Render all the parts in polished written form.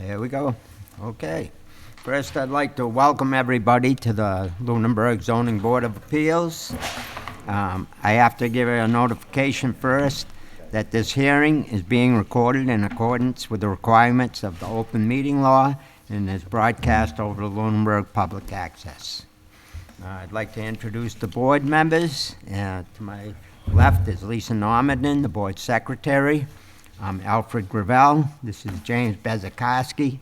There we go. Okay. First, I'd like to welcome everybody to the Lunenburg Zoning Board of Appeals. I have to give a notification first that this hearing is being recorded in accordance with the requirements of the open meeting law and is broadcast over the Lunenburg Public Access. I'd like to introduce the board members. To my left is Lisa Normanton, the board secretary. I'm Alfred Gravel. This is James Bezikoski,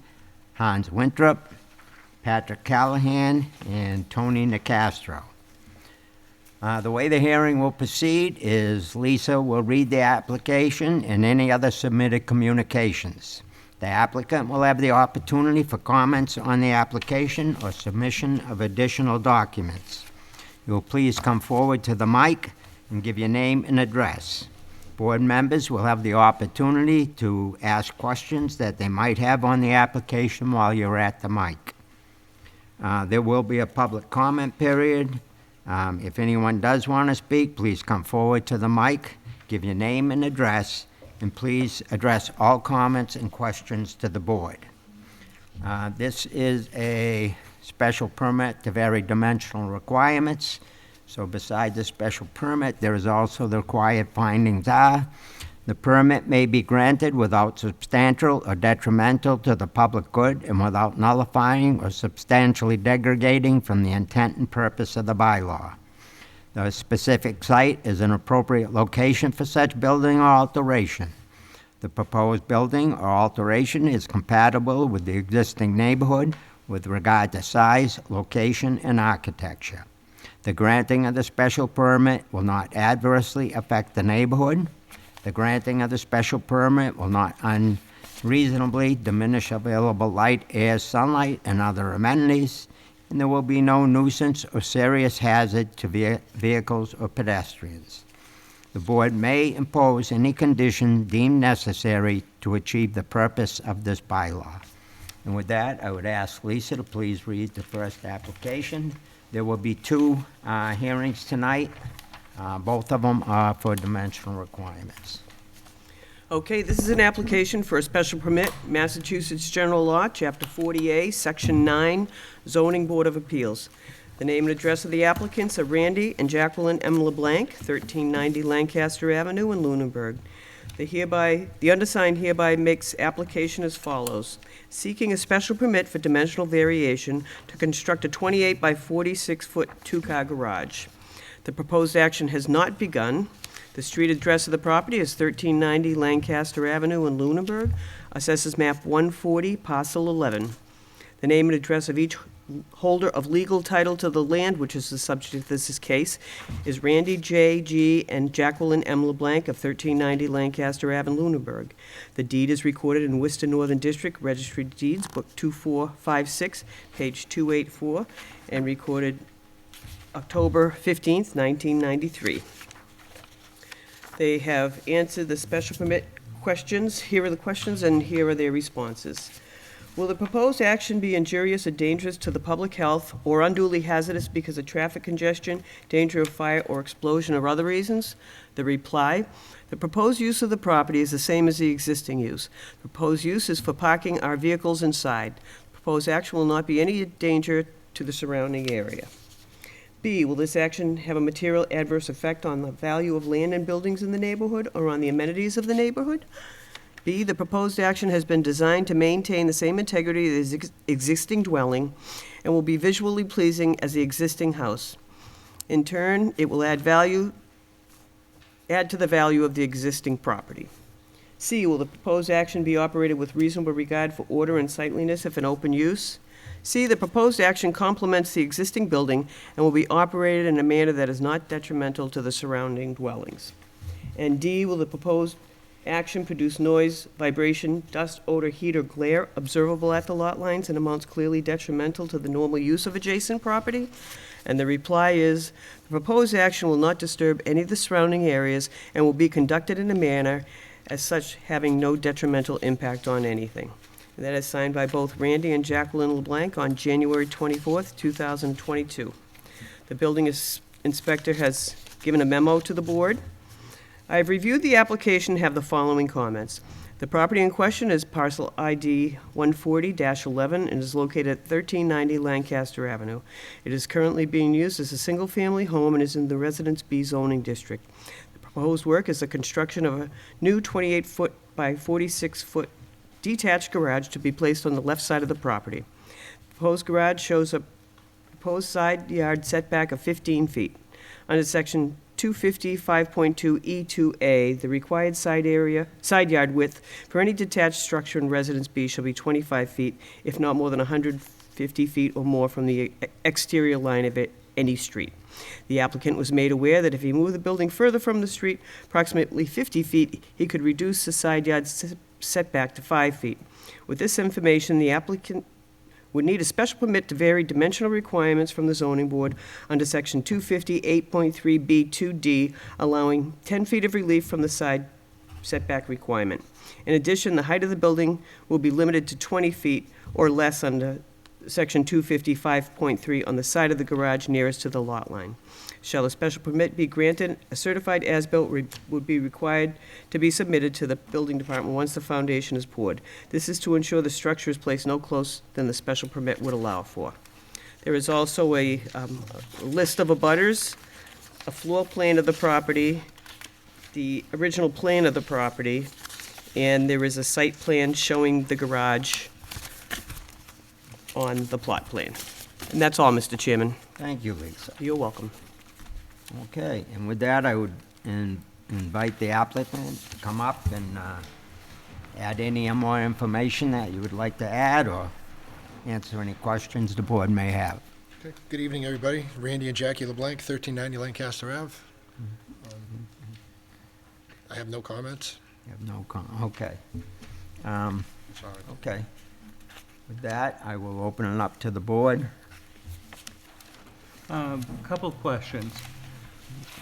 Hans Winthrop, Patrick Callahan, and Tony Nicastro. The way the hearing will proceed is Lisa will read the application and any other submitted communications. The applicant will have the opportunity for comments on the application or submission of additional documents. You will please come forward to the mic and give your name and address. Board members will have the opportunity to ask questions that they might have on the application while you're at the mic. There will be a public comment period. If anyone does want to speak, please come forward to the mic, give your name and address, and please address all comments and questions to the board. This is a special permit to vary dimensional requirements. So beside the special permit, there is also the required findings are. The permit may be granted without substantial or detrimental to the public good and without nullifying or substantially degrading from the intent and purpose of the bylaw. The specific site is an appropriate location for such building or alteration. The proposed building or alteration is compatible with the existing neighborhood with regard to size, location, and architecture. The granting of the special permit will not adversely affect the neighborhood. The granting of the special permit will not unreasonably diminish available light, air, sunlight, and other amenities, and there will be no nuisance or serious hazard to vehicles or pedestrians. The board may impose any condition deemed necessary to achieve the purpose of this bylaw. And with that, I would ask Lisa to please read the first application. There will be two hearings tonight. Both of them are for dimensional requirements. Okay, this is an application for a special permit, Massachusetts General Law, Chapter 40A, Section 9, Zoning Board of Appeals. The name and address of the applicants are Randy and Jacqueline M. LeBlanc, 1390 Lancaster Avenue in Lunenburg. The undersigned hereby makes application as follows. Seeking a special permit for dimensional variation to construct a 28 by 46-foot two-car garage. The proposed action has not begun. The street address of the property is 1390 Lancaster Avenue in Lunenburg, assesses map 140, parcel 11. The name and address of each holder of legal title to the land, which is the subject of this case, is Randy J. G. and Jacqueline M. LeBlanc of 1390 Lancaster Avenue, Lunenburg. The deed is recorded in Worcester Northern District Registry of Deeds, Book 2456, page 284, and recorded October 15th, 1993. They have answered the special permit questions. Here are the questions and here are their responses. Will the proposed action be injurious or dangerous to the public health or unduly hazardous because of traffic congestion, danger of fire or explosion or other reasons? The reply, the proposed use of the property is the same as the existing use. The proposed use is for parking our vehicles inside. The proposed action will not be any danger to the surrounding area. B, will this action have a material adverse effect on the value of land and buildings in the neighborhood or on the amenities of the neighborhood? B, the proposed action has been designed to maintain the same integrity as the existing dwelling and will be visually pleasing as the existing house. In turn, it will add to the value of the existing property. C, will the proposed action be operated with reasonable regard for order and sightliness if an open use? C, the proposed action complements the existing building and will be operated in a manner that is not detrimental to the surrounding dwellings. And D, will the proposed action produce noise, vibration, dust, odor, heat, or glare observable at the lot lines and amounts clearly detrimental to the normal use of adjacent property? And the reply is, the proposed action will not disturb any of the surrounding areas and will be conducted in a manner as such having no detrimental impact on anything. And that is signed by both Randy and Jacqueline LeBlanc on January 24th, 2022. The building inspector has given a memo to the board. I have reviewed the application and have the following comments. The property in question is parcel ID 140-11 and is located at 1390 Lancaster Avenue. It is currently being used as a single-family home and is in the Residence B zoning district. The proposed work is the construction of a new 28-foot by 46-foot detached garage to be placed on the left side of the property. The proposed garage shows a proposed side yard setback of 15 feet. Under section 250.5.2E2A, the required side yard width for any detached structure in Residence B shall be 25 feet, if not more than 150 feet or more from the exterior line of any street. The applicant was made aware that if he moved the building further from the street, approximately 50 feet, he could reduce the side yard setback to 5 feet. With this information, the applicant would need a special permit to vary dimensional requirements from the zoning board under section 258.3B2D, allowing 10 feet of relief from the side setback requirement. In addition, the height of the building will be limited to 20 feet or less under section 255.3 on the side of the garage nearest to the lot line. Shall a special permit be granted, a certified as-built would be required to be submitted to the building department once the foundation is poured. This is to ensure the structure is placed no closer than the special permit would allow for. There is also a list of abutters, a floor plan of the property, the original plan of the property, and there is a site plan showing the garage on the plot plan. And that's all, Mr. Chairman. Thank you, Lisa. You're welcome. Okay, and with that, I would invite the applicant to come up and add any more information that you would like to add or answer any questions the board may have. Okay. Good evening, everybody. Randy and Jackie LeBlanc, 1390 Lancaster Ave. I have no comments. You have no okay. Sorry. Okay. With that, I will open it up to the board. Couple questions.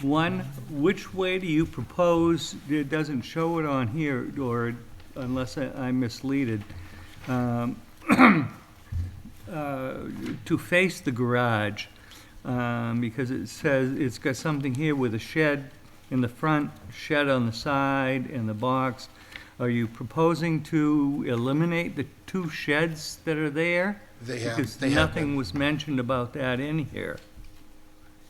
One, which way do you propose, it doesn't show it on here, or unless I'm misleaded, to face the garage? Because it says, it's got something here with a shed in the front, shed on the side, and the box. Are you proposing to eliminate the two sheds that are there? They have. Because They have nothing been. was mentioned about that in here.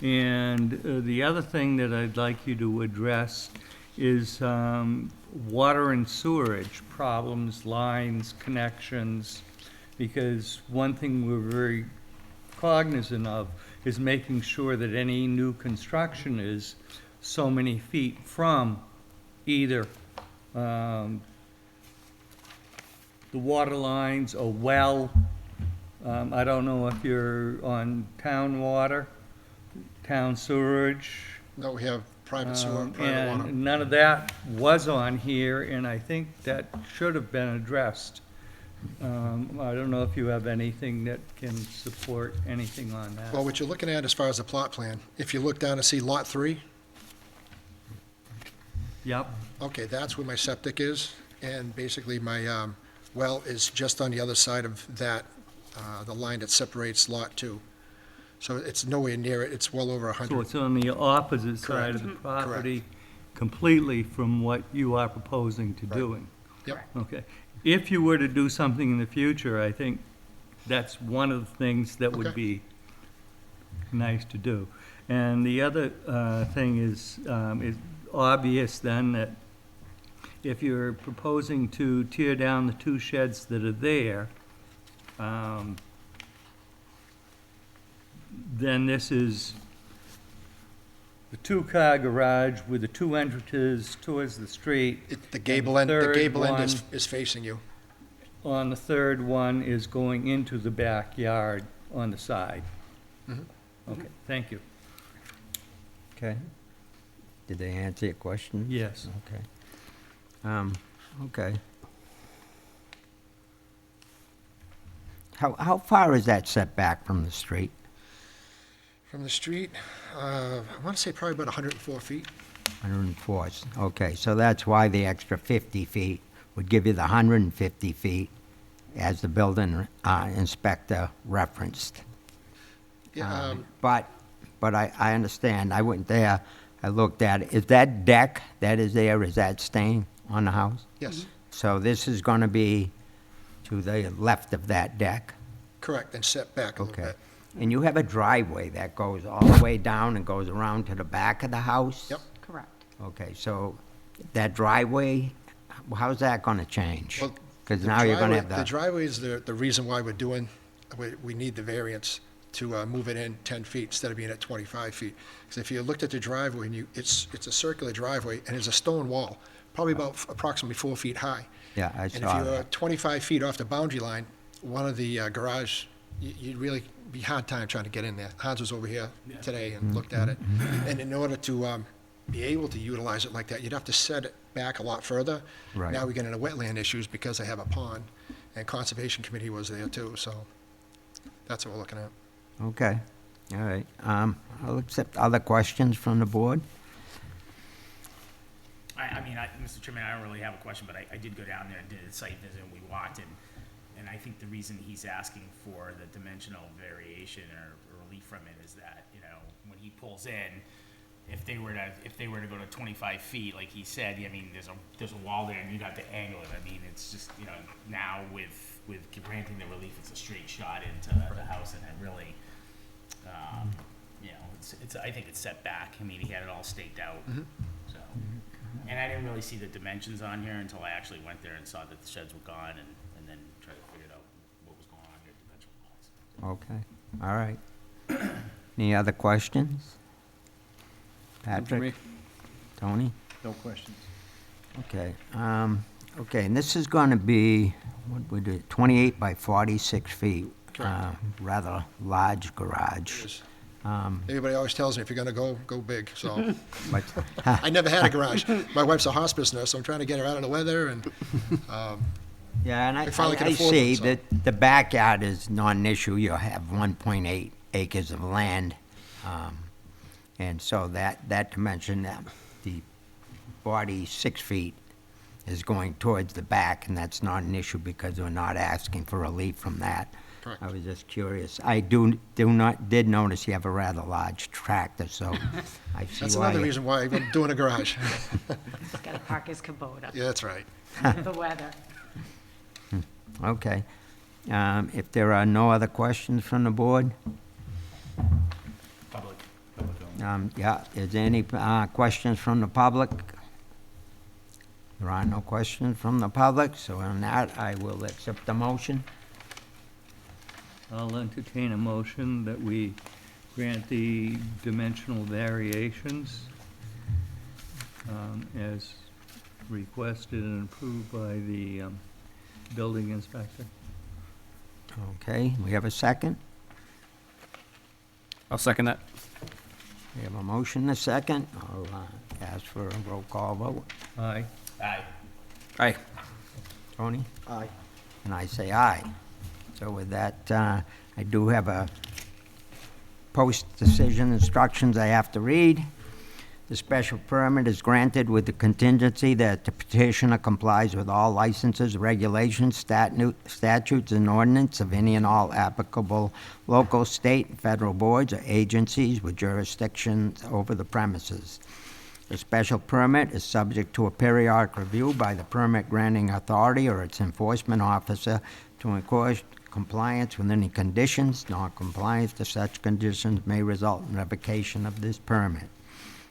And the other thing that I'd like you to address is water and sewerage problems, lines, connections, because one thing we're very cognizant of is making sure that any new construction is so many feet from either the water lines, a well. I don't know if you're on town water, town sewerage. No, we have private sewer, private water. And none of that was on here, and I think that should have been addressed. I don't know if you have anything that can support anything on that. Well, what you're looking at as far as the plot plan, if you look down and see Lot 3, Yep, okay, that's where my septic is, and basically my well is just on the other side of that, the line that separates Lot 2. So it's nowhere near it, it's well over so 100. it's on the opposite side of the property completely from what you are proposing to doing. Yep, Okay. If you were to do something in the future, I think that's one of the things that would Okay. be nice to do. And the other thing is obvious then that if you're proposing to tear down the two sheds that are there, then this is the two-car garage with the two entrances towards the street. the gable end, the third gable end one- is facing you. On the third one is going into the backyard on the side. Mhm. Okay, thank you. Okay. Did they answer your question? Yes. Okay. Okay. How far is that setback from the street? From the street, I want to say probably about 104 feet. 104. Okay, so that's why the extra 50 feet would give you the 150 feet as the building inspector referenced. Yeah, But I understand, I went there, I looked at it. Is that deck that is there, is that staying on the house? yes, so this is gonna be to the left of that deck? Correct, and set back a little Okay. bit. And you have a driveway that goes all the way down and goes around to the back of the house? Yep. Correct. Okay, so that driveway, how's that gonna change? Well, Because the now you're gonna driveway- have The driveway is the reason why we need the variance to move it in 10 feet instead of being at 25 feet. Because if you looked at the driveway, and it's a circular driveway, and there's a stone wall, probably about approximately 4 feet high. Yeah, I And if saw you were that. 25 feet off the boundary line, one of the garage, you'd really be hard time trying to get in there. Hans was over here today and looked at it. And in order to be able to utilize it like that, you'd have to set it back a lot further. Right. Now we get into wetland issues because they have a pond, and Conservation Committee was there too, so that's what we're looking at. Okay, all right. I'll accept other questions from the board. Mr. Chairman, I don't really have a question, but I did go down there and did a site visit, and we walked, and I think the reason he's asking for the dimensional variation or relief from it is that, when he pulls in, if they were to go to 25 feet, like he said, there's a wall there, and you'd have to angle it. It's just, now with granting the relief, it's a straight shot into the house, and it really, I think it's set back. He had it all staked out, so. And I didn't really see the dimensions on here until I actually went there and saw that the sheds were gone, and then tried to figure out what was going on here dimensional-wise. Okay, all right. Any other questions? Patrick? Tony? No questions. Okay, okay, and this is gonna be, what would it, 28 by 46 feet. Rather large garage. Yes. Um, Everybody always tells me, if you're gonna go big, so. But, I never had a garage. My wife's a hospice nurse, so I'm trying to get her out of the weather, and yeah, and I finally can I afford see one, so. that the backyard is not an issue. You have 1.8 acres of land. And so that dimension, the 46 feet is going towards the back, and that's not an issue because we're not asking for relief from that. Correct. I was just curious. I did notice you have a rather large tractor, so I see that's why. another reason why I'm doing a garage. He's got to park his Kubota, Yeah, that's right. the weather. Okay. If there are no other questions from the board? Public. Yeah, is there any questions from the public? There are no questions from the public, so on that, I will accept the motion. I'll entertain a motion that we grant the dimensional variations as requested and approved by the building inspector. Okay, we have a second? I'll second that. We have a motion, a second. I'll ask for a roll call vote. Aye. Aye. Aye. Tony? Aye. And I say aye. So with that, I do have a post-decision instructions I have to read. The special permit is granted with the contingency that the petitioner complies with all licenses, regulations, statutes, and ordinance of any and all applicable local, state, and federal boards or agencies with jurisdiction over the premises. The special permit is subject to a periodic review by the permit granting authority or its enforcement officer to encourage compliance with any conditions. Non-compliance to such conditions may result in revocation of this permit.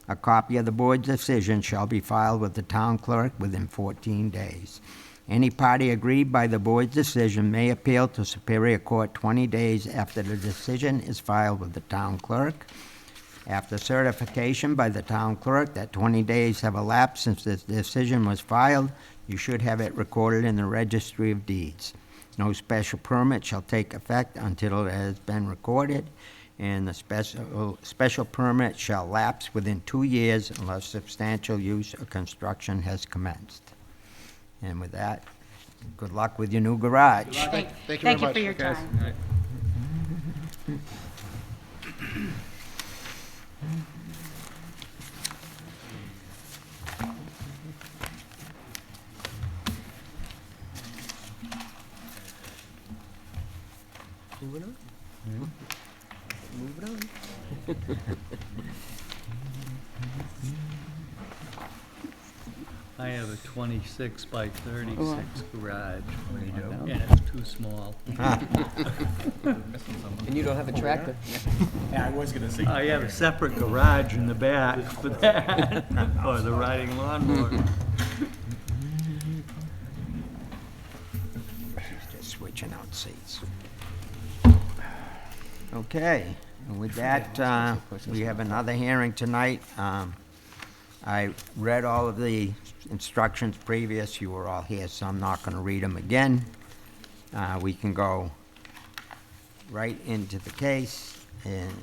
A copy of the board's decision shall be filed with the town clerk within 14 days. Any party aggrieved by the board's decision may appeal to Superior Court 20 days after the decision is filed with the town clerk. After certification by the town clerk that 20 days have elapsed since the decision was filed, you should have it recorded in the Registry of Deeds. No special permit shall take effect until it has been recorded, and the special permit shall lapse within 2 years unless substantial use or construction has commenced. And with that, good luck with your new garage. Thank you very Thank you much. for your Guys. time. Moving on. Moving on. I have a 26 by 36 garage. do? And it's too small. And you don't have a tractor? Yeah, I was gonna say. I have a separate garage in the back for that, for the riding lawnmower. Just switching out seats. Okay, and with that, we have another hearing tonight. I read all of the instructions previous, you were all here, so I'm not gonna read them again. We can go right into the case, and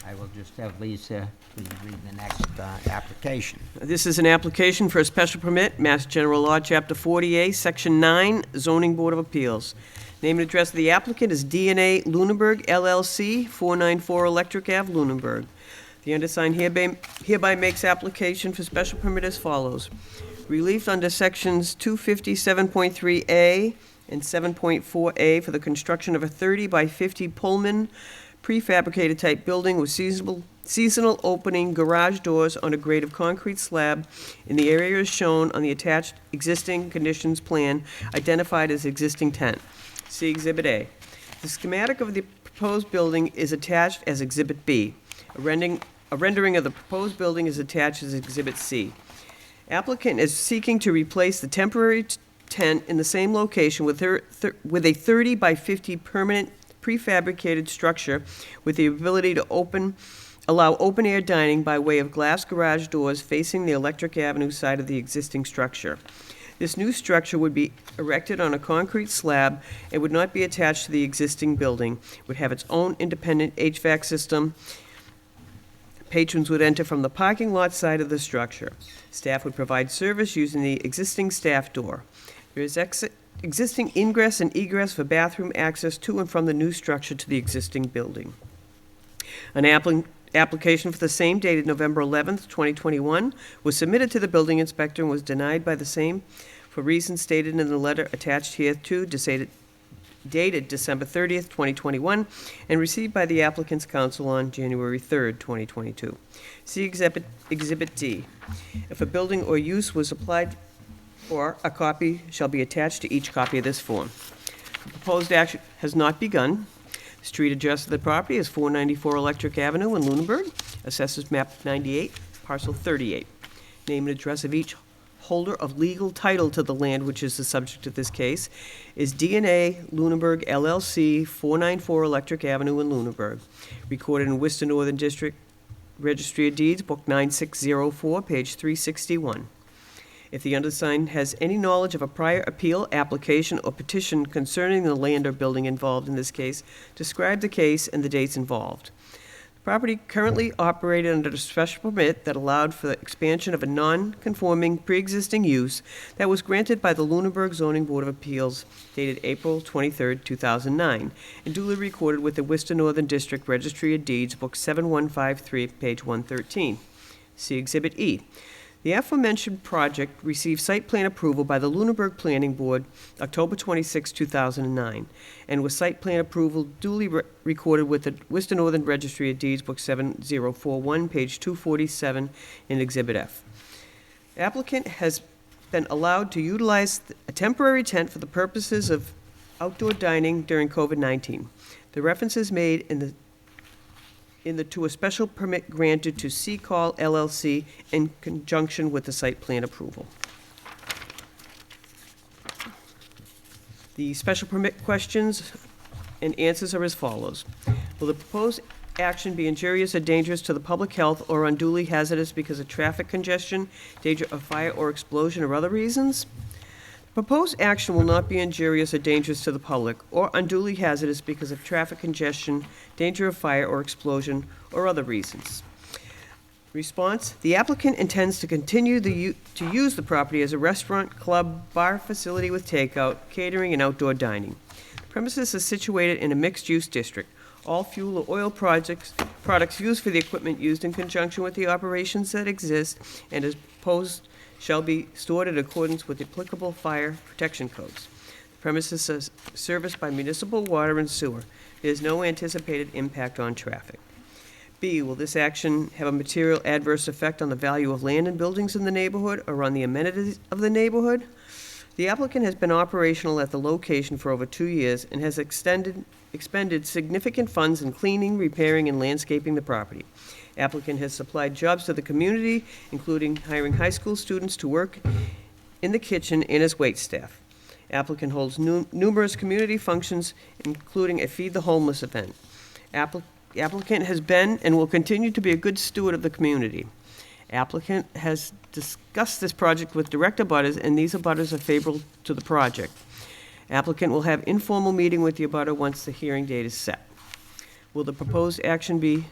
I will just have Lisa please read the next application. This is an application for a special permit, Mass General Law, Chapter 40A, Section 9, Zoning Board of Appeals. Name and address of the applicant is DNA Lunenburg LLC, 494 Electric Ave, Lunenburg. The undersigned hereby makes application for special permit as follows. Relief under Sections 257.3A and 7.4A for the construction of a 30 by 50 Pullman prefabricated type building with seasonal opening garage doors on a grade of concrete slab in the areas shown on the attached existing conditions plan identified as existing tent. See Exhibit A. The schematic of the proposed building is attached as Exhibit B. A rendering of the proposed building is attached as Exhibit C. Applicant is seeking to replace the temporary tent in the same location with a 30 by 50 permanent prefabricated structure with the ability to allow open-air dining by way of glass garage doors facing the Electric Avenue side of the existing structure. This new structure would be erected on a concrete slab and would not be attached to the existing building. It would have its own independent HVAC system. Patrons would enter from the parking lot side of the structure. Staff would provide service using the existing staff door. There is existing ingress and egress for bathroom access to and from the new structure to the existing building. An application for the same dated November 11th, 2021 was submitted to the building inspector and was denied by the same for reasons stated in the letter attached hereto, dated December 30th, 2021, and received by the applicant's counsel on January 3rd, 2022. See Exhibit D. If a building or use was applied for, a copy shall be attached to each copy of this form. The proposed action has not begun. Street address of the property is 494 Electric Avenue in Lunenburg, Assessors Map 98, Parcel 38. Name and address of each holder of legal title to the land, which is the subject of this case, is DNA Lunenburg LLC, 494 Electric Avenue in Lunenburg, recorded in Worcester Northern District Registry of Deeds, Book 9604, page 361. If the undersigned has any knowledge of a prior appeal, application, or petition concerning the land or building involved in this case, describe the case and the dates involved. The property currently operated under a special permit that allowed for the expansion of a non-conforming pre-existing use that was granted by the Lunenburg Zoning Board of Appeals dated April 23, 2009, and duly recorded with the Worcester Northern District Registry of Deeds, Book 7153, page 113. See Exhibit E. The aforementioned project received site plan approval by the Lunenburg Planning Board October 26, 2009, and with site plan approval duly recorded with the Worcester Northern Registry of Deeds, Book 7041, page 247 in Exhibit F. Applicant has been allowed to utilize a temporary tent for the purposes of outdoor dining during COVID-19. The reference is made to a special permit granted to C-Call LLC in conjunction with the site plan approval. The special permit questions and answers are as follows. Will the proposed action be injurious or dangerous to the public health or unduly hazardous because of traffic congestion, danger of fire or explosion, or other reasons? Proposed action will not be injurious or dangerous to the public or unduly hazardous because of traffic congestion, danger of fire or explosion, or other reasons. Response: the applicant intends to continue to use the property as a restaurant, club, bar facility with takeout, catering, and outdoor dining. The premises are situated in a mixed-use district. All fuel or oil products used for the equipment used in conjunction with the operations that exist and as proposed shall be stored in accordance with applicable fire protection codes. The premises is serviced by municipal water and sewer. There is no anticipated impact on traffic. B, will this action have a material adverse effect on the value of land and buildings in the neighborhood or on the amenities of the neighborhood? The applicant has been operational at the location for over 2 years and has expended significant funds in cleaning, repairing, and landscaping the property. Applicant has supplied jobs to the community, including hiring high school students to work in the kitchen and as waitstaff. Applicant holds numerous community functions, including a Feed the Homeless event. Applicant has been and will continue to be a good steward of the community. Applicant has discussed this project with direct abutters, and these abutters are favorable to the project. Applicant will have informal meeting with the abutter once the hearing date is set. Will the proposed action be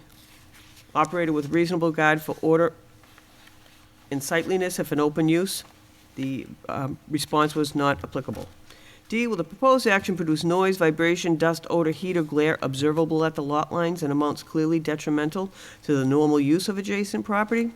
operated with reasonable regard for order and sightliness if an open use? The response was not applicable. D, will the proposed action produce noise, vibration, dust, odor, heat, or glare observable at the lot lines and amounts clearly detrimental to the normal use of adjacent property?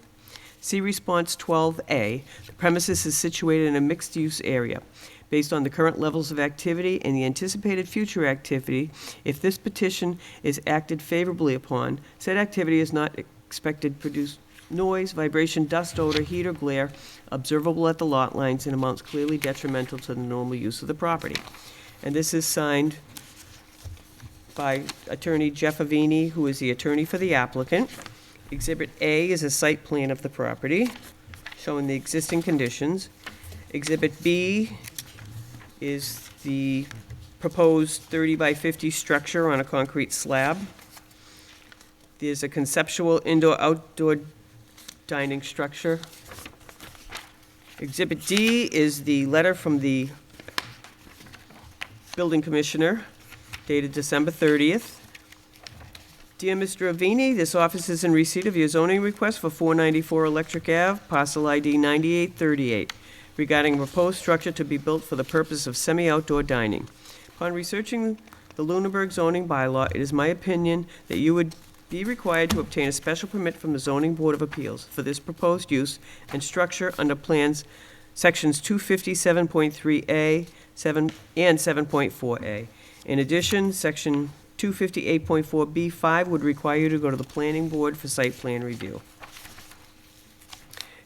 C, response 12A, the premises is situated in a mixed-use area. Based on the current levels of activity and the anticipated future activity, if this petition is acted favorably upon, said activity is not expected to produce noise, vibration, dust, odor, heat, or glare observable at the lot lines and amounts clearly detrimental to the normal use of the property. And this is signed by Attorney Jeff Avini, who is the attorney for the applicant. Exhibit A is a site plan of the property showing the existing conditions. Exhibit B is the proposed 30 by 50 structure on a concrete slab. There's a conceptual indoor-outdoor dining structure. Exhibit D is the letter from the building commissioner dated December 30th. Dear Mr. Avini, this office is in receipt of your zoning request for 494 Electric Ave, parcel ID 9838, regarding a proposed structure to be built for the purpose of semi-outdoor dining. Upon researching the Lunenburg zoning bylaw, it is my opinion that you would be required to obtain a special permit from the Zoning Board of Appeals for this proposed use and structure under plans sections 257.3A, 7, and 7.4A. In addition, section 258.4B5 would require you to go to the planning board for site plan review.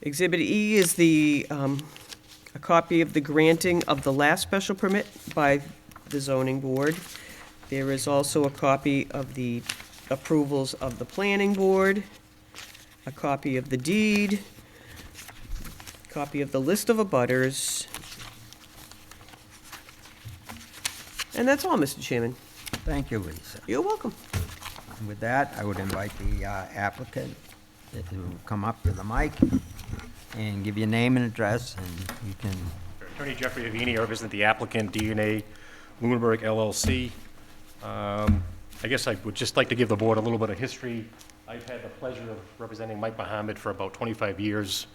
Exhibit E is a copy of the granting of the last special permit by the zoning board. There is also a copy of the approvals of the planning board, a copy of the deed, copy of the list of abutters. And that's all, Mr. Chairman. Thank you, Lisa. You're welcome. And with that, I would invite the applicant to come up to the mic and give your name and address, and you can... Attorney Jeffrey Avini, I represent the applicant, DNA Lunenburg LLC. I guess I would just like to give the board a little bit of history. I've had the pleasure of representing Mike Mohammed for about 25 years.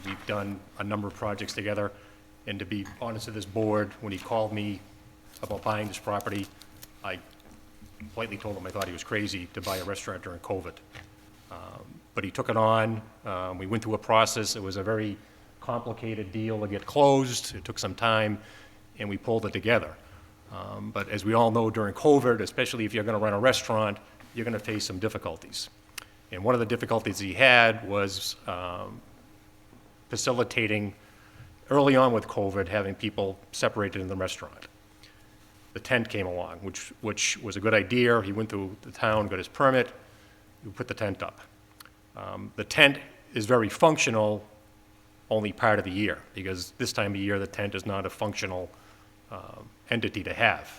We've done a number of projects together, and to be honest with this board, when he called me about buying this property, I politely told him I thought he was crazy to buy a restaurant during COVID. But he took it on. We went through a process. It was a very complicated deal to get closed. It took some time, and we pulled it together. But as we all know, during COVID, especially if you're going to run a restaurant, you're going to face some difficulties. And one of the difficulties he had was facilitating, early on with COVID, having people separated in the restaurant. The tent came along, which was a good idea. He went through the town, got his permit, we put the tent up. The tent is very functional only part of the year, because this time of year, the tent is not a functional entity to have.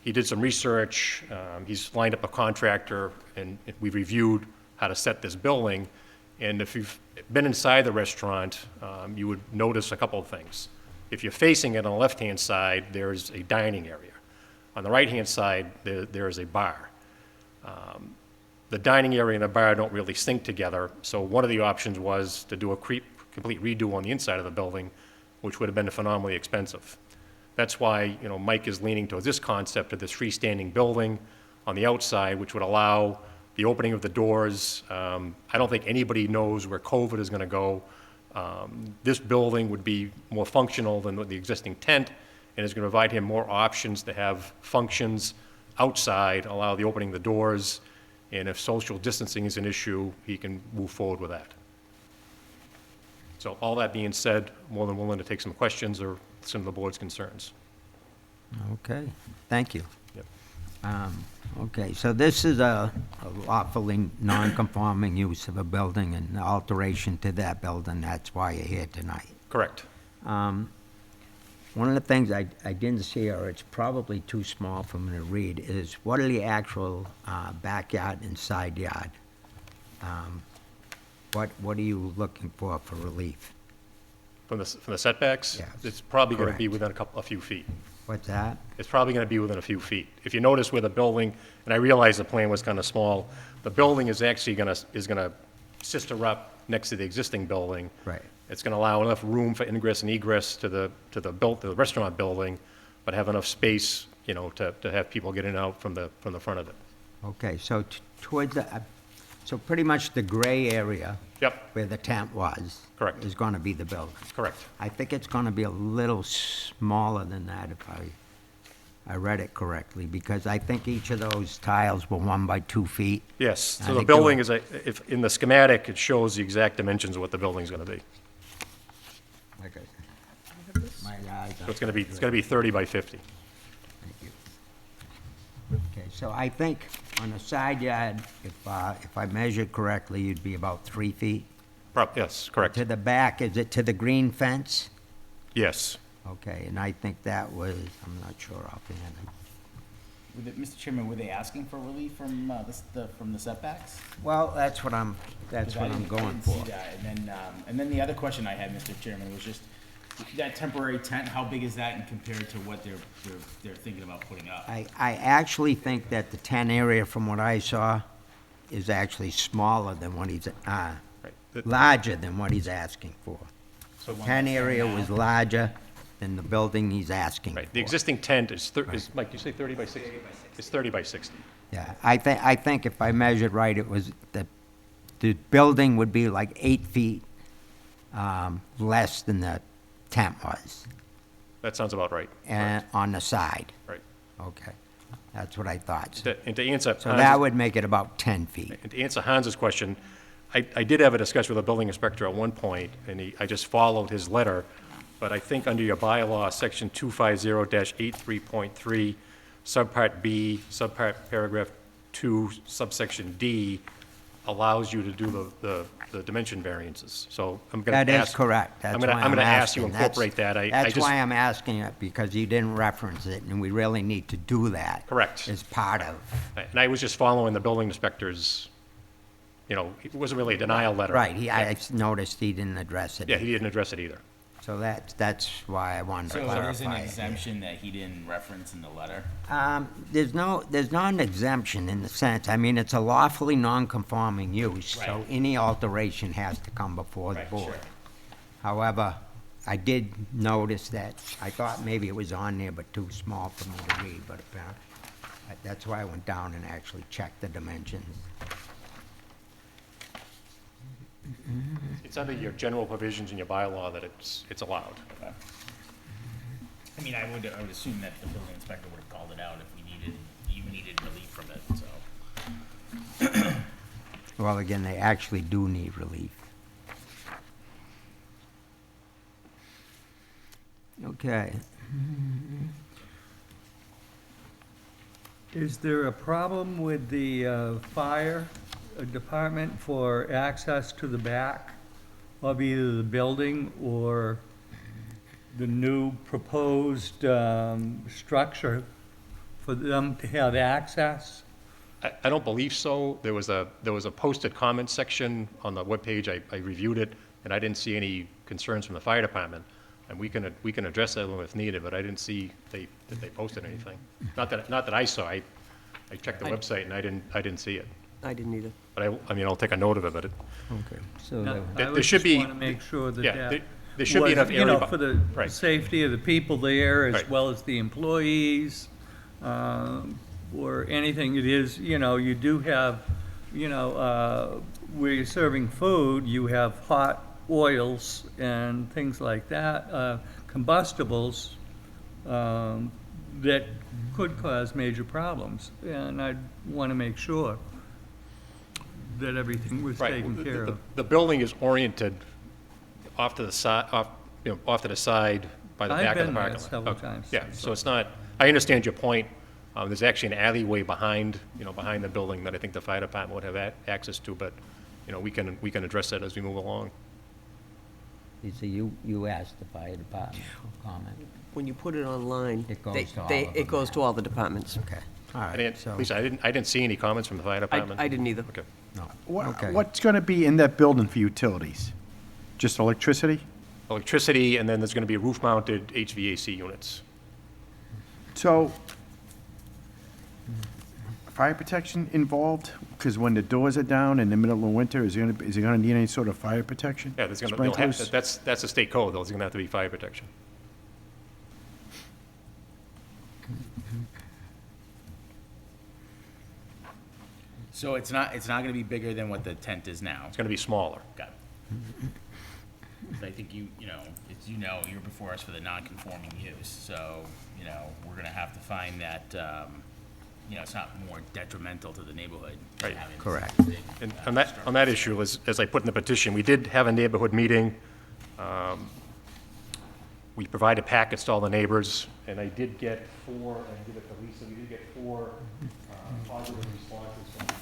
He did some research, he's lined up a contractor, and we reviewed how to set this building. And if you've been inside the restaurant, you would notice a couple of things. If you're facing it on the left-hand side, there's a dining area. On the right-hand side, there is a bar. The dining area and the bar don't really sync together, so one of the options was to do a complete redo on the inside of the building, which would have been phenomenally expensive. That's why, Mike is leaning towards this concept of this freestanding building on the outside, which would allow the opening of the doors. I don't think anybody knows where COVID is going to go. This building would be more functional than the existing tent, and is going to provide him more options to have functions outside, allow the opening of the doors, And if social distancing is an issue, he can move forward with that. So all that being said, more than willing to take some questions or some of the board's concerns. Okay, thank you. Yep. Okay, so this is a lawfully non-conforming use of a building and alteration to that building, that's why you're here tonight. Correct. One of the things I didn't see, or it's probably too small for me to read, is what are the actual backyard and side yard? What are you looking for relief? From the setbacks? Yes. It's probably going to be Correct. within a few feet. What's that? It's probably going to be within a few feet. If you notice where the building, and I realize the plan was kind of small, the building is actually going to sister up next to the existing building. Right. It's going to allow enough room for ingress and egress to the restaurant building, but have enough space, you know, to have people get in and out from the front of it. Okay, so towards the, so pretty much the gray area Yep, where the tent was. Correct. Is gonna be the building. correct. I think it's gonna be a little smaller than that if I read it correctly, because I think each of those tiles were 1 by 2 feet. Yes, I so the think they building were- is, if, in the schematic, it shows the exact dimensions of what the building's going to be. Like my eyes So it's going to be 30 by 50. Thank you. Okay, so I think on the side yard, if I measured correctly, you'd be about 3 feet. Yes, correct. To the back, is it to the green fence? Yes. Okay, and I think that was, I'm not sure offhand. Mr. Chairman, were they asking for relief from, from the setbacks? Well, that's what I'm 'Cause I going didn't for. see that. And then the other question I had, Mr. Chairman, was just that temporary tent, how big is that and compared to what they're thinking about putting up? I actually think that the 10 area, from what I saw, is actually smaller than what he's, Right. larger than what he's asking for. So one 10 that's there area now. was larger than the building he's asking for. Right. The existing tent is, Mike, you say 30 by 60? It's 30 by 60. Yeah, I think if I measured right, it was, the building would be like 8 feet less than the tent was, That sounds about right. and on the side. Right. Okay, that's what I thought. And to answer So that would make it about 10 feet. And to answer Hans's question, I did have a discussion with the building inspector at one point, and I just followed his letter, but I think under your bylaw, section 250-83.3, subpart B, subpart paragraph 2, subsection D, allows you to do the dimension variances. So I'm going That to is ask. correct. That's I'm why going to ask you to asking. That's- incorporate that. I That's just- why I'm asking it, because you didn't reference it, and we really need to do that. Correct. As part of, And I was just following the building inspector's, you know, it wasn't really a denial letter. right, I noticed he didn't address it. Yeah, he didn't address it either. So that's why I wanted to So there's an clarify it. exemption that he didn't reference in the letter? There's not an exemption in the sense, I mean, it's a lawfully non-conforming use, so Right. any alteration has to come before the Right, board. sure. However, I did notice that, I thought maybe it was on there, but too small for me to read, but apparently, that's why I went down and actually checked the dimensions. It's under your general provisions in your bylaw that it's allowed. Okay. I mean, I would assume that the building inspector would have called it out if you needed relief from it, so. Well, again, they actually do need relief. Okay. Is there a problem with the fire department for access to the back of either the building or the new proposed structure for them to have access? I don't believe so. There was a posted comment section on the webpage. I reviewed it, and I didn't see any concerns from the fire department. And we can address that if needed, but I didn't see that they posted anything. Not that I saw. I checked the website and I didn't see it. I didn't either. But I mean, I'll take a note of it, but Okay, so No, There I would should just be- want to make sure that yeah, that there should be enough was, area. you know, for the Right. safety of the people there as Right. well as the employees, or anything it is, you know, you do have, you know, where you're serving food, you have hot oils and things like that, combustibles, that could cause major problems, and I'd want to make sure. that everything was Right. taken care of. The building is oriented off to the side, off to the side by the I've back of the been there parking lot. several Okay. times, Yeah, so- so it's not, I understand your point. There's actually an alleyway behind, behind the building that I think the fire department would have access to, but, we can address that as we move along. So you asked the fire department for comment. When you put it online, It goes they- to all they- of it them goes now. to all the departments. Okay, all I right, didn't, so, Lisa, I didn't see any comments from the fire department. I didn't either. Okay. no, okay. What's going to be in that building for utilities? Just electricity? Electricity, and then there's going to be roof-mounted HVAC units. So, fire protection involved? Because when the doors are down in the middle of winter, is it going to need any sort of fire protection? Yeah, there's going to, Sprinklers? that's a state code, though. There's going to have to be fire protection. So it's not gonna be bigger than what the tent is now? It's going to be smaller. Got it. But I think you're before us for the non-conforming use, so, we're gonna have to find that, it's not more detrimental to the neighborhood. Right. having this Correct. big, And on that issue, as I put in the petition, we did have a neighborhood meeting. We provided packets to all the neighbors, and I did get four, and I give it to Lisa, we did get four positive responses from the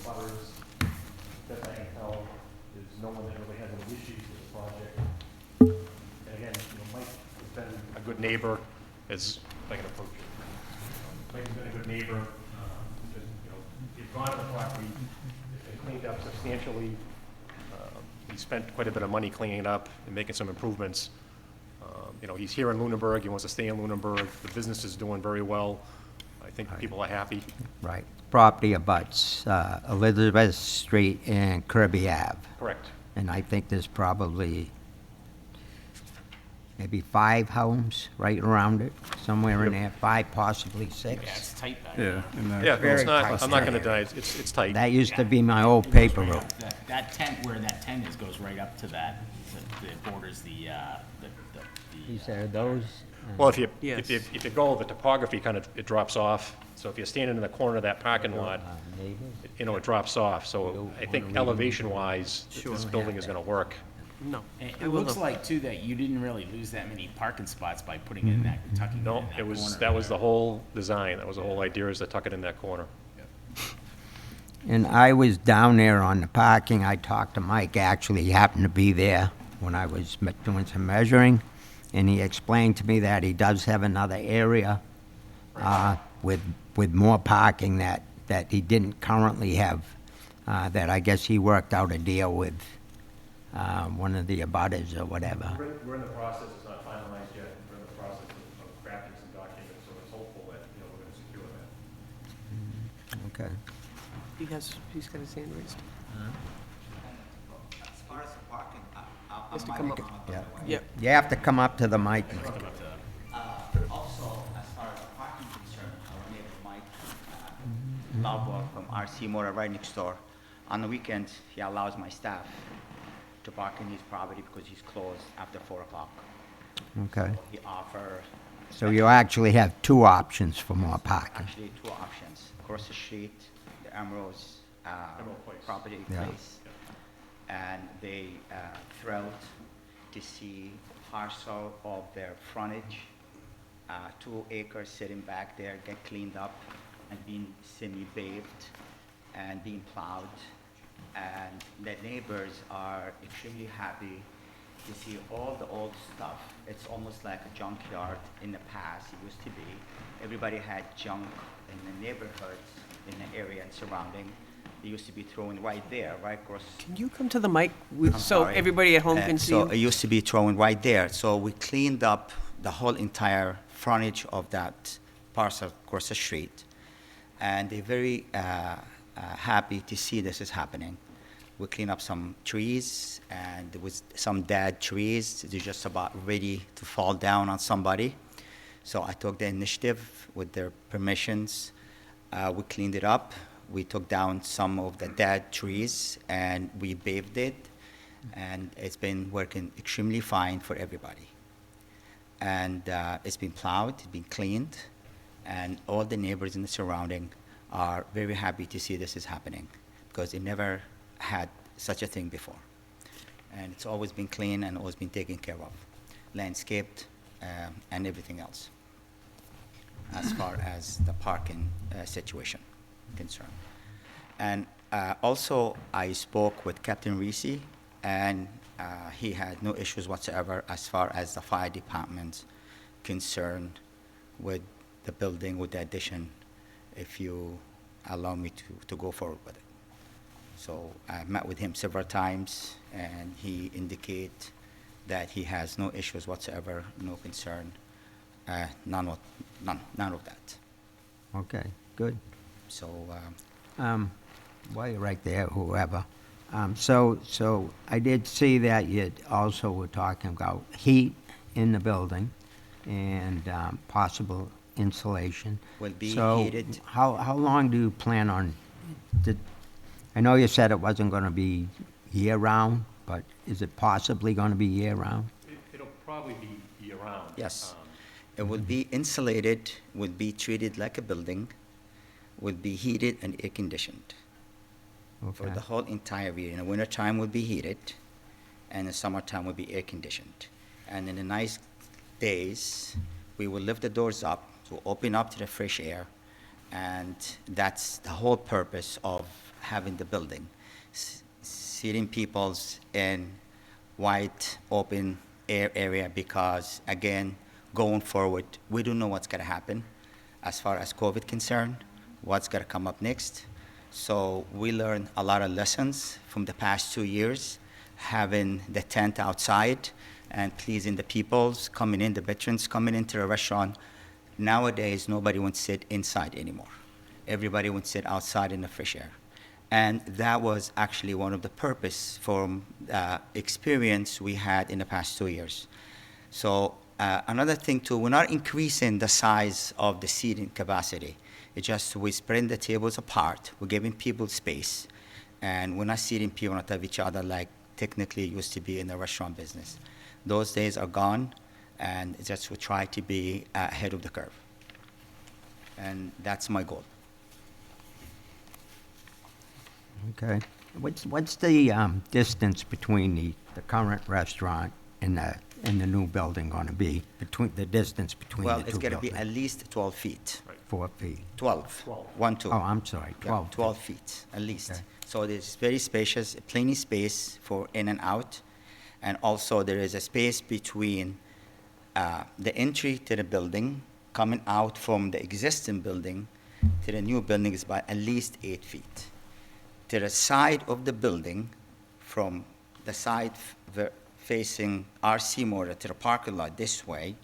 abutters. Best I can tell, there's no one that really has any issues with the project. And again, Mike has been a good neighbor, as I can approach it. Mike's been a good neighbor, he's gone to the property, it's been cleaned up substantially. He spent quite a bit of money cleaning it up and making some improvements. He's here in Lunenburg, he wants to stay in Lunenburg, the business is doing very well. I think people are happy. Right. Property abuts Elizabeth Street and Kirby Ave. Correct. And I think there's probably maybe 5 homes right around it, somewhere in there, 5, possibly 6. Yeah, it's tight back there. Yeah, Very it's not, tight. I'm not gonna deny, it's tight. That used to be my old paper route. That tent, where that tent is, goes right up to that, that borders the. He said those, Well, if you Yes. go, the topography kind of, it drops off. So if you're standing in the corner of that parking lot, neighbors. it drops off. So I think elevation-wise, this building is gonna work. No. And I it will looks not. like, too, that you didn't really lose that many parking spots by putting it in that, tucking it in No, that corner. that was the there. whole design. That was the whole idea, is to tuck it in that corner. And I was down there on the parking, I talked to Mike, actually, he happened to be there when I was doing some measuring, and he explained to me that he does have another area with more parking that he didn't currently have, that I guess he worked out a deal with one of the abutters or whatever. We're in the process, it's not finalized yet. We're in the process of crafting some documents, so it's hopeful that, we're gonna secure that. Okay. He's got his hand raised. As far as the parking, Has to come up. Yeah. Yep. You have to come up to the mic. also, as far as the parking concern, our neighbor Mike Loudwell from RC Motor right next door, on the weekends, he allows my staff to park in his property because he's closed after 4 o'clock. Okay. He offers So you actually have 2 options for more parking. actually 2 options, across the street, the Emerald's Place. property Yeah. place. And they thrilled to see parcel of their frontage, 2 acres sitting back there, get cleaned up and being semi-paved and being plowed. And the neighbors are extremely happy to see all the old stuff. It's almost like a junkyard in the past, it used to be. Everybody had junk in the neighborhoods, in the area and surrounding. They used to be thrown right there, right across. Can you come to the mic I'm so sorry. everybody at home can see So it you? used to be thrown right there. So we cleaned up the whole entire frontage of that parcel across the street. And they're very happy to see this is happening. We cleaned up some trees, and there was some dead trees. They're just about ready to fall down on somebody. So I took the initiative with their permissions. We cleaned it up. We took down some of the dead trees, and we paved it. And it's been working extremely fine for everybody. And it's been plowed, it's been cleaned, and all the neighbors in the surrounding are very happy to see this is happening, because it never had such a thing before. And it's always been clean and always been taken care of, landscaped, and everything else, as far as the parking situation concerned. And also, I spoke with Captain Reese, and he had no issues whatsoever as far as the fire department concerned with the building, with the addition, if you allow me to go forward with it. So I met with him several times, and he indicated that he has no issues whatsoever, no concern, none of that. Okay, good. So, While you're right there, whoever. So I did see that you also were talking about heat in the building and possible insulation. Will be So heated. how long do you plan on, I know you said it wasn't going to be year-round, but is it possibly going to be year-round? It'll probably be year-round. yes, it will be insulated, will be treated like a building, will be heated and air-conditioned for Okay. the whole entire year. In the wintertime will be heated, and in the summertime will be air-conditioned. And in the nice days, we will lift the doors up to open up to the fresh air, and that's the whole purpose of having the building. Seating people's in wide open air area, because again, going forward, we don't know what's gonna happen as far as COVID concerned, what's gonna come up next. So we learned a lot of lessons from the past 2 years, having the tent outside and pleasing the peoples coming in, the veterans coming into the restaurant. Nowadays, nobody wants to sit inside anymore. Everybody wants to sit outside in the fresh air. And that was actually one of the purpose from experience we had in the past 2 years. So another thing too, we're not increasing the size of the seating capacity. It's just we're spreading the tables apart. We're giving people space. And we're not seating people on top of each other like technically it used to be in the restaurant business. Those days are gone, and it's just we try to be ahead of the curve. And that's my goal. Okay. What's the distance between the current restaurant and the new building going to be, between the distance between the Well, two it's going to be buildings? at least 12 feet. 4 feet. 12. 12. 1, 2. Oh, I'm sorry, Yeah, 12. 12 feet, at least. Okay. So there's very spacious, plenty space for in and out. And also there is a space between the entry to the building, coming out from the existing building to the new building is by at least 8 feet. To the side of the building, from the side facing RC Motor to the parking lot this way,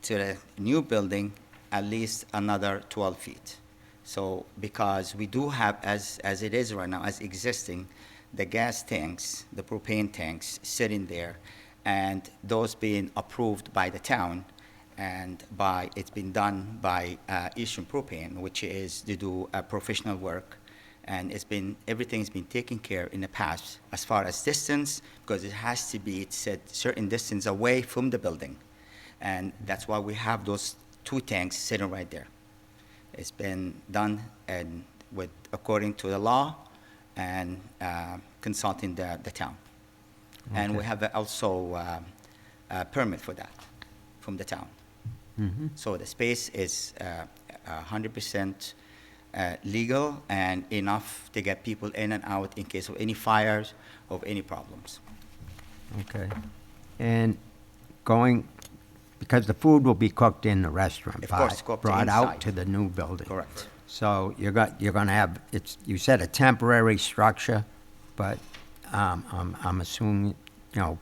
to the new building, at least another 12 feet. So, because we do have, as it is right now, as existing, the gas tanks, the propane tanks sitting there, and those being approved by the town, and it's been done by Eastern Propane, which is to do professional work, and everything's been taken care in the past as far as distance, because it has to be set certain distance away from the building, and that's why we have those 2 tanks sitting right there. It's been done and according to the law and consulting the town. And we Okay. have also a permit for that from the town. Mm-hmm. So the space is 100% legal and enough to get people in and out in case of any fires or any problems. Okay. And because the food will be cooked in the restaurant. Of course, cooked brought out inside. to the new building. Correct. So you're going to have, you said a temporary structure, but I'm assuming,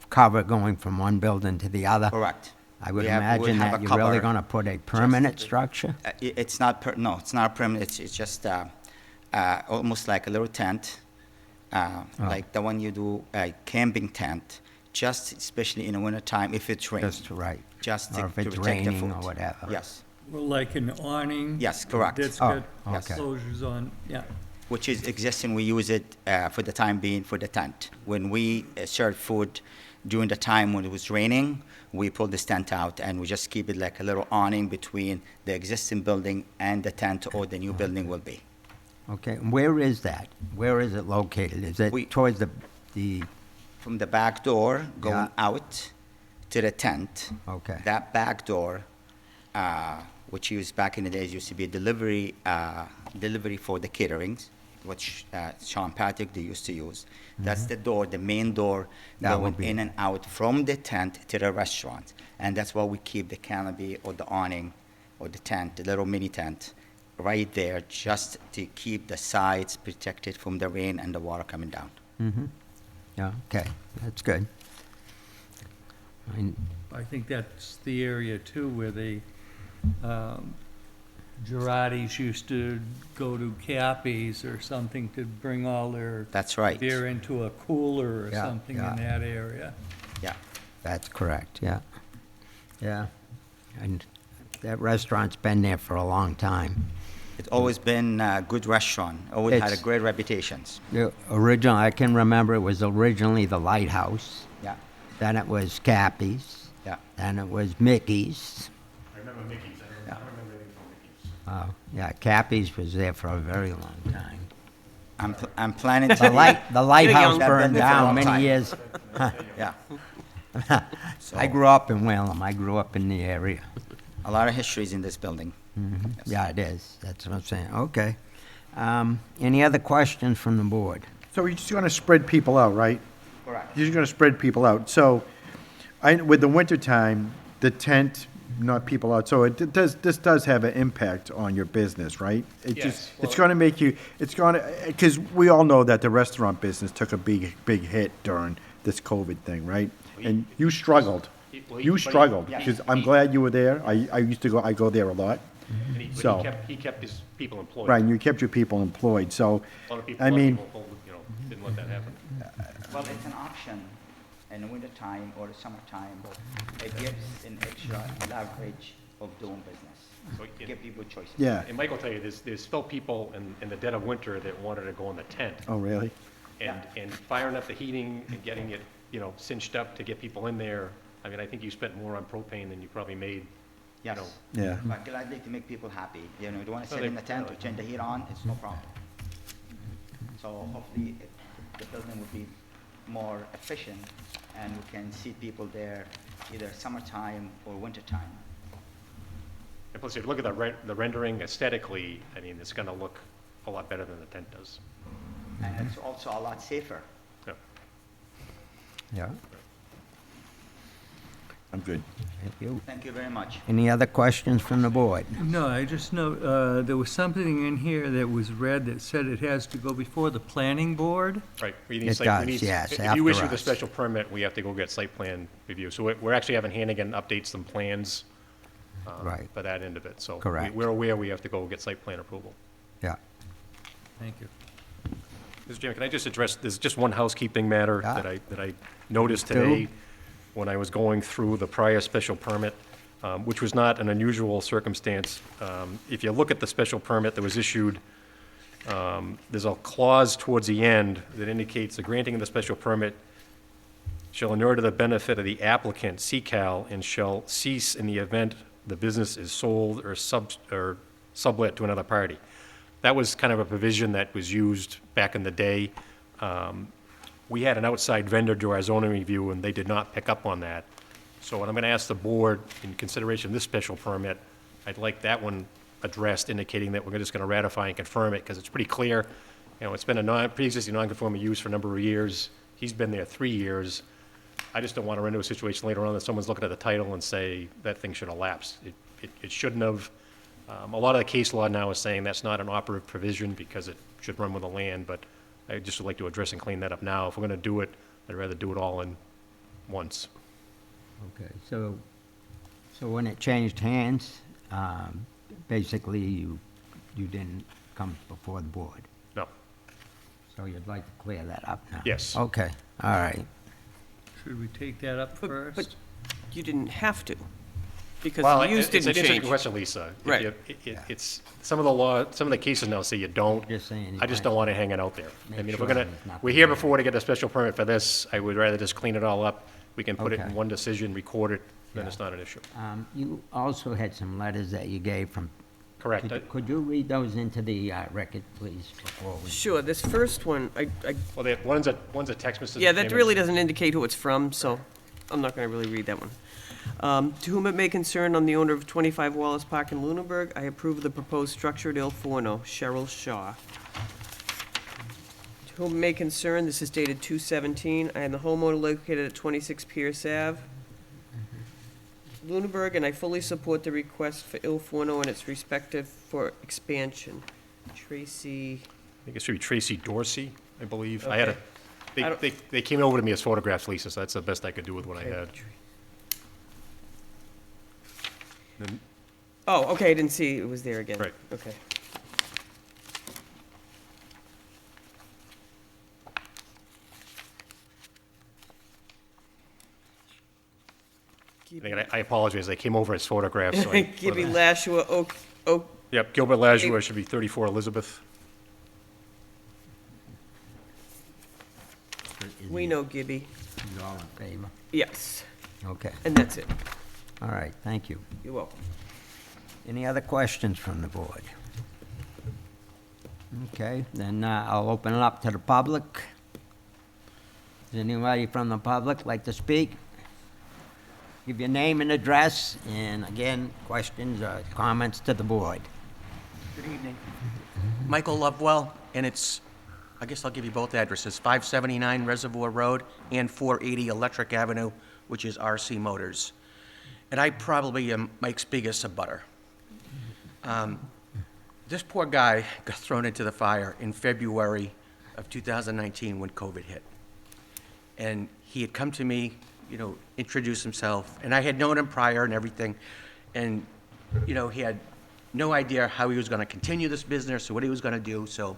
cover going from one building to the other. Correct. I would We have imagine a that you're really cover. going to put a permanent structure? It's not, no, it's not permanent, it's just almost like a little tent, like the one you do, a camping tent, just especially in the wintertime if it's raining. Just right. Just Or to if it's protect the raining food. or whatever. Yes, Well, like an awning? Yes, correct. That's Oh, got okay. closures on, yeah. which is existing, we use it for the time being for the tent. When we serve food during the time when it was raining, we pull this tent out and we just keep it like a little awning between the existing building and the tent or the new building will be. Okay, and where is that? Where is it located? Is it We- towards the, From the back door going Yeah. out to the tent. okay, That back door, which used back in the days, used to be a delivery for the caterings, which Sean Patrick, they used to use. That's the door, the main door, That going would be- in and out from the tent to the restaurant. And that's why we keep the canopy or the awning or the tent, the little mini tent, right there, just to keep the sides protected from the rain and the water coming down. yeah, okay, that's good. I think that's the area too where the Girardi's used to go to Cappy's or something to bring all their That's right. beer into a cooler or Yeah, something yeah. in that area. Yeah. That's correct, yeah. Yeah, and that restaurant's been there for a long time. It's always been a good restaurant, always had a It's- great reputations. The original, I can remember it was originally the Lighthouse, Yeah, then it was Cappy's, yeah. then it was Mickey's. I remember Mickey's, I don't remember anything from Mickey's. Yeah, Cappy's was there for a very long time. I'm planning to. The lighthouse young. burned Been there for a down long many time. years. Yeah, I grew up in Whalum, I grew up in the area. a lot of histories in this building. Yes. Yeah, it is, that's what I'm saying, okay. Any other questions from the board? So you're just gonna spread people out, right? Correct. You're just gonna spread people out. So, with the wintertime, the tent, not people out, so this does have an impact on your business, right? It Yes, just, it's well- gonna make you, because we all know that the restaurant business took a big hit during this COVID thing, right? And you struggled. Well, You but struggled, yeah. because I'm glad you were there. I used to go, I go there a lot. And he, So- but he kept his people employed. Right, and you kept your people employed, so, A lot of people, I mean, you know, didn't let that happen. Well, it's an option in the wintertime or the summertime. It gives an extra leverage of doing business. So it- Give people choices. yeah. And Mike will tell you, there's still people in the dead of winter that wanted to go in the tent. Oh, really? And firing up the heating and getting it, you know, cinched up to get people in there. I mean, I think you spent more on propane than you probably made, you Yes. know. Yeah. But gladly to make people happy. You know, you don't want to No, sit they- in the tent or turn the heat on, it's no problem. So hopefully the building will be more efficient and we can see people there either summertime or wintertime. And plus, if you look at the rendering aesthetically, I mean, it's gonna look a lot better than the tent does. And it's also a lot safer. Yeah. Yeah, I'm good. thank you. Thank you very much. Any other questions from the board? No, I just know, there was something in here that was read that said it has to go before the planning board. Right. We It need site- does, we need- yes, If you after issue the us. special permit, we have to go get site plan review. So we're actually having Hannigan update some plans Right. for that end of it. So Correct. we're aware we have to go get site plan approval. Yeah, Thank you. Mr. Chairman, can I just address, there's just one housekeeping matter Yeah. that I noticed Do. today when I was going through the prior special permit, which was not an unusual circumstance. If you look at the special permit that was issued, there's a clause towards the end that indicates the granting of the special permit shall inure to the benefit of the applicant, CCAL, and shall cease in the event the business is sold or sublet to another party. That was kind of a provision that was used back in the day. We had an outside vendor do our zoning review, and they did not pick up on that. So what I'm going to ask the board, in consideration of this special permit, I'd like that one addressed, indicating that we're just going to ratify and confirm it, because it's pretty clear. You know, it's been a pre-existing non-conforming use for a number of years. He's been there 3 years. I just don't want to run into a situation later on that someone's looking at the title and say that thing should elapse. It shouldn't have. A lot of the case law now is saying that's not an operative provision because it should run with the land, but I just would like to address and clean that up now. If we're going to do it, I'd rather do it all in once. okay, so when it changed hands, basically you didn't come before the board, No. so you'd like to clear that up now? Yes. Okay, all right. Should we take that up But first? you didn't have to, because Well, the use it's an didn't interesting change. question, Lisa. If Right. It's, some of the cases now say you don't. Just saying you I just might don't want it hanging out there. I make mean, if sure we're gonna, there's nothing we're here there. before to get a special permit for this, I would rather just clean it all up. We can put it in Okay. one decision, record it, then Yeah. it's not an issue. You also had some letters that you gave from Correct. Could you read those into the record, please, before we... Sure, this first one, Well, one's a text message. yeah, that really doesn't indicate who it's from, so I'm not going to really read that one. To whom it may concern, I'm the owner of 25 Wallace Park in Lunenburg. I approve the proposed structure at Il Forno. Cheryl Shaw. To whom it may concern, this is dated 2/17. I am the homeowner located at 26 Pierce Ave, Lunenburg, and I fully support the request for Il Forno and its respective for expansion. Tracy, I think it should be Tracy Dorsey, I believe. I Okay. I don't- they came over to me as photographs, Lisa, so that's the best I could do with what I had. Then- oh, okay, I didn't see it was there again. Right. Okay. and again, I apologize, they came over as photographs, so I... Gibby Lashua, Oak, Yep, Gilbert Lazua should be 34 Elizabeth. we know Gibby. You all in favor? Yes, Okay, and that's it. all right, thank you. You're welcome. Any other questions from the board? Okay, then I'll open it up to the public. Does anybody from the public like to speak? Give your name and address, and again, questions or comments to the board. Good evening. Michael Lovewell, and it's, I guess I'll give you both addresses, 579 Reservoir Road and 480 Electric Avenue, which is RC Motors. And I probably am Mike's biggest abutter. This poor guy got thrown into the fire in February of 2019 when COVID hit. And he had come to me, introduced himself, and I had known him prior and everything. And, he had no idea how he was going to continue this business or what he was going to do. So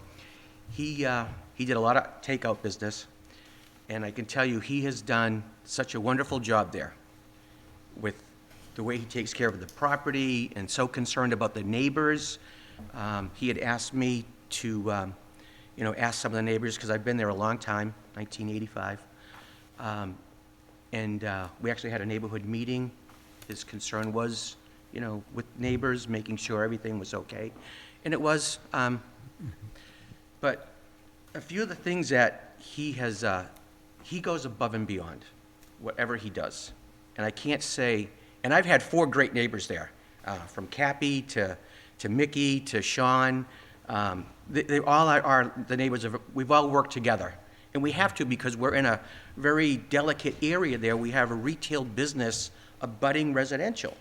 he did a lot of takeout business. And I can tell you, he has done such a wonderful job there with the way he takes care of the property and so concerned about the neighbors. He had asked me to, ask some of the neighbors, because I've been there a long time, 1985. And we actually had a neighborhood meeting. His concern was, with neighbors, making sure everything was okay. And it was, but a few of the things that he has, he goes above and beyond, whatever he does. And I can't say, and I've had 4 great neighbors there, from Cappy to Mickey to Sean. They all are the neighbors we've all worked together. And we have to, because we're in a very delicate area there. We have a retail business abutting residential.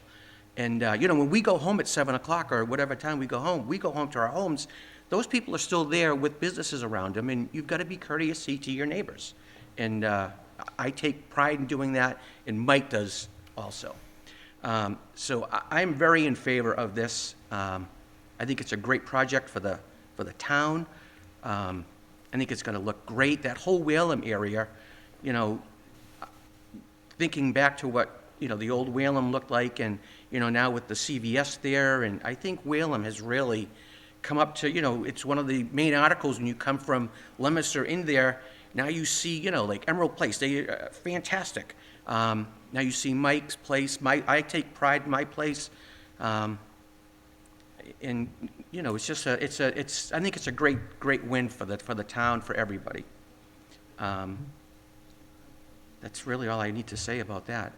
And, when we go home at 7 o'clock or whatever time we go home to our homes, those people are still there with businesses around them, and you've got to be courteous to your neighbors. And I take pride in doing that, and Mike does also. So I'm very in favor of this. I think it's a great project for the town. I think it's going to look great. That whole Whalum area, thinking back to what, the old Whalum looked like, and, now with the CVS there, and I think Whalum has really come up to, it's one of the main articles when you come from Leominster in there. Now you see, like Emerald Place, they are fantastic. Now you see Mike's place. I take pride in my place. And it's just I think it's a great win for the town, for everybody. That's really all I need to say about that.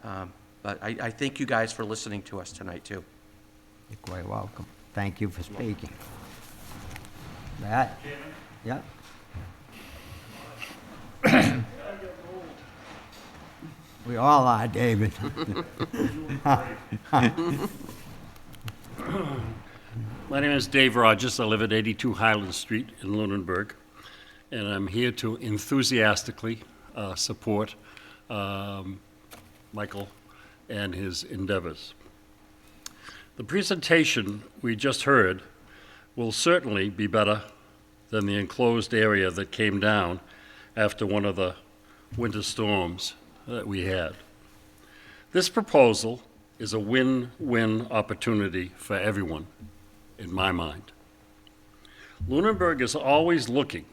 But I thank you guys for listening to us tonight, too. You're quite welcome. Thank you for speaking. That? Yeah. We all are, David. My name is Dave Rogers. I live at 82 Highland Street in Lunenburg, and I'm here to enthusiastically support Michael and his endeavors. The presentation we just heard will certainly be better than the enclosed area that came down after one of the winter storms that we had. This proposal is a win-win opportunity for everyone, in my mind. Lunenburg is always looking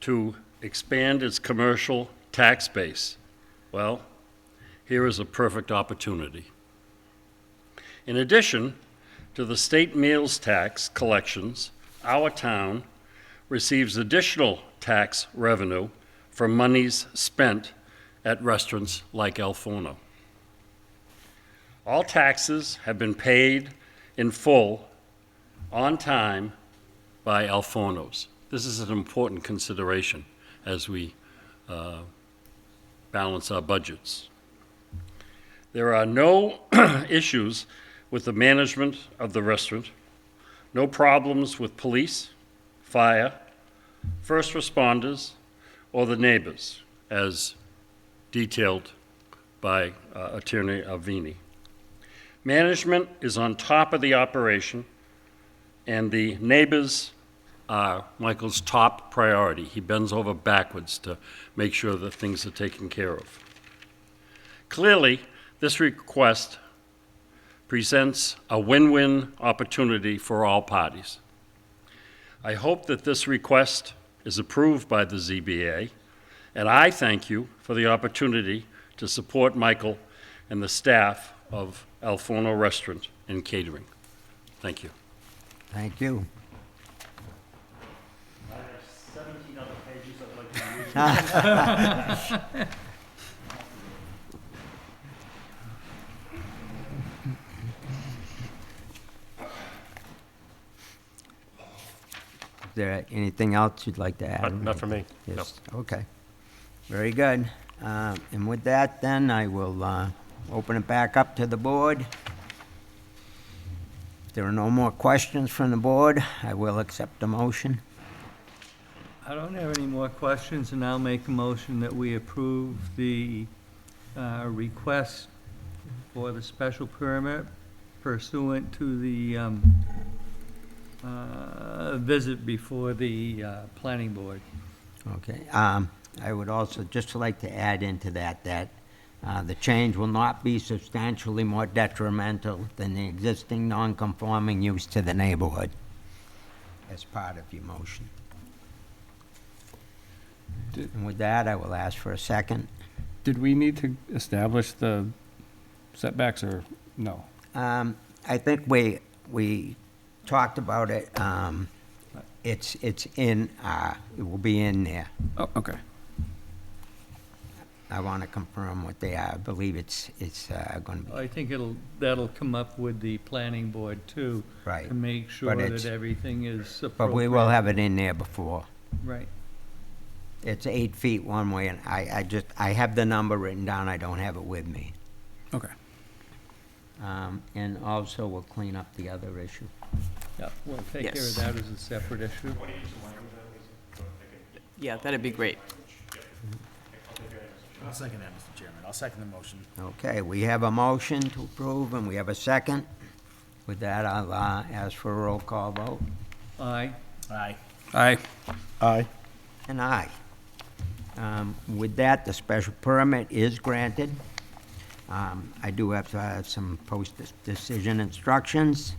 to expand its commercial tax base. Well, here is a perfect opportunity. In addition to the state meals tax collections, our town receives additional tax revenue from monies spent at restaurants like El Forno. All taxes have been paid in full, on time, by El Fornos. This is an important consideration as we balance our budgets. There are no issues with the management of the restaurant, no problems with police, fire, first responders, or the neighbors, as detailed by Attorney Avini. Management is on top of the operation, and the neighbors are Michael's top priority. He bends over backwards to make sure that things are taken care of. Clearly, this request presents a win-win opportunity for all parties. I hope that this request is approved by the ZBA, and I thank you for the opportunity to support Michael and the staff of El Forno Restaurant and Catering. Thank you. Thank you. I have 17 other pages I'd like to use. Is there anything else you'd like to add? Not for me, no. Yes, okay. Very good. And with that, then, I will open it back up to the board. If there are no more questions from the board, I will accept the motion. I don't have any more questions, and I'll make a motion that we approve the request for the special permit pursuant to the visit before the planning board. Okay. I would also just like to add into that the change will not be substantially more detrimental than the existing non-conforming use to the neighborhood as part of your motion. And with that, I will ask for a second. Did we need to establish the setbacks or no? I think we talked about it. It's in, it will be in there. Oh, okay. I want to confirm what they are. I believe it's going to be. I think that'll come up with the planning board too. Right. To make sure But it's- that everything is appropriate. But we will have it in there before. Right. It's 8 feet one way, and I have the number written down, I don't have it with me. Okay. And also, we'll clean up the other issue. Yeah, we'll take care of Yes. that as a separate issue. Yeah, that'd be great. I'll second that, Mr. Chairman. I'll second the motion. Okay, we have a motion to approve, and we have a second. With that, I'll ask for a roll call vote. Aye. Aye. Aye. Aye. And aye. With that, the special permit is granted. I do have some post-decision instructions.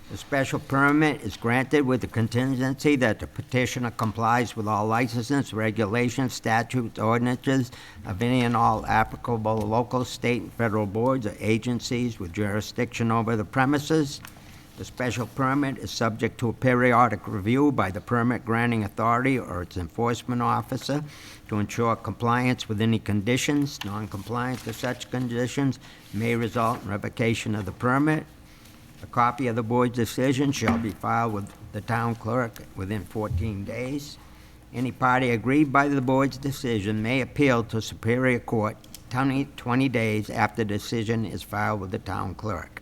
The special permit is granted with the contingency that the petitioner complies with all licenses, regulations, statutes, ordinances of any and all applicable local, state, and federal boards or agencies with jurisdiction over the premises. The special permit is subject to a periodic review by the permit granting authority or its enforcement officer to ensure compliance with any conditions. Non-compliance to such conditions may result in revocation of the permit. A copy of the board's decision shall be filed with the town clerk within 14 days. Any party aggrieved by the board's decision may appeal to Superior Court 20 days after the decision is filed with the town clerk.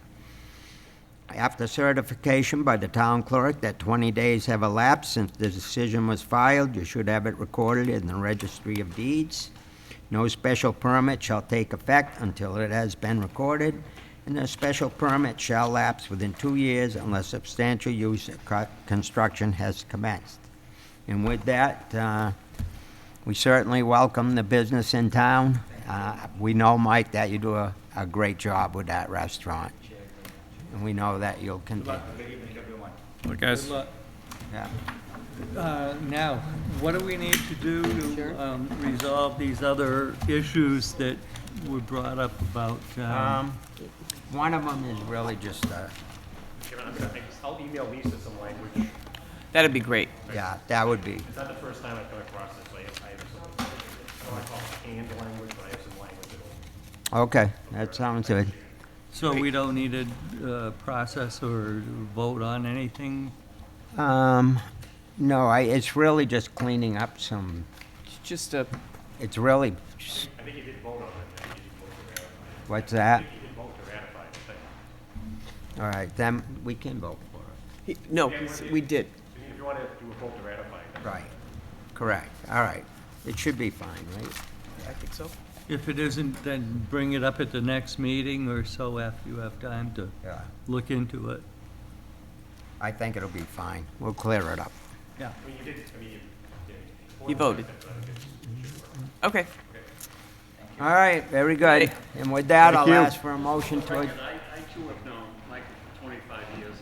After certification by the town clerk that 20 days have elapsed since the decision was filed, you should have it recorded in the Registry of Deeds. No special permit shall take effect until it has been recorded, and the special permit shall lapse within 2 years unless substantial use of construction has commenced. And with that, we certainly welcome the business in town. We know, Mike, that you do a great job with that restaurant. And we know that you'll continue. Look, guys. Good luck. Yeah. Now, what do we need to do to resolve these other issues that were brought up about? One of them is really just Chairman, I'll email Lisa some language. That'd be great. Yeah, that would be. It's not the first time I've come across this, so I have some, I don't want to call it canned language, but I have some language that'll. Okay, that sounds good. So we don't need a process or vote on anything? No, it's really just cleaning up some, It's just a, it's really, I think you did vote on it, I think you did vote to ratify. what's that? I think you did vote to ratify the thing. All right, then we can vote for no, we did. If you want to do a vote to ratify it, it. Right. Correct, all right. It should be fine, right? I think so. If it isn't, then bring it up at the next meeting or so after you have time to Yeah. look into it. I think it'll be fine. We'll clear it up. Yeah. I mean, you did, I mean, You voted. Okay. All right, very good. And with that, Thank I'll you. ask for a motion to, I too have known Michael for 25 years,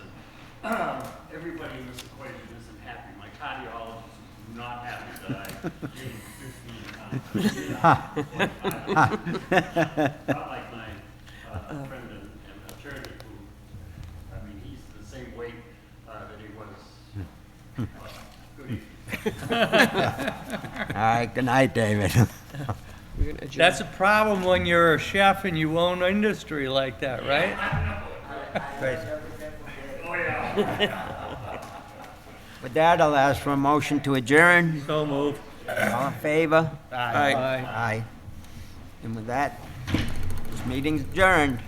and everybody in this equation isn't happy. My cardiologist is not happy that I gave him 15 pounds. Not like my friend and attorney who, I mean, he's the same weight that he was. Good evening. all right, good night, David. We're gonna adjourn. That's a problem when you're a chef and you own industry like that, right? With that, I'll ask for a motion to adjourn. So move. All in favor? Aye. Aye. And with that, this meeting's adjourned.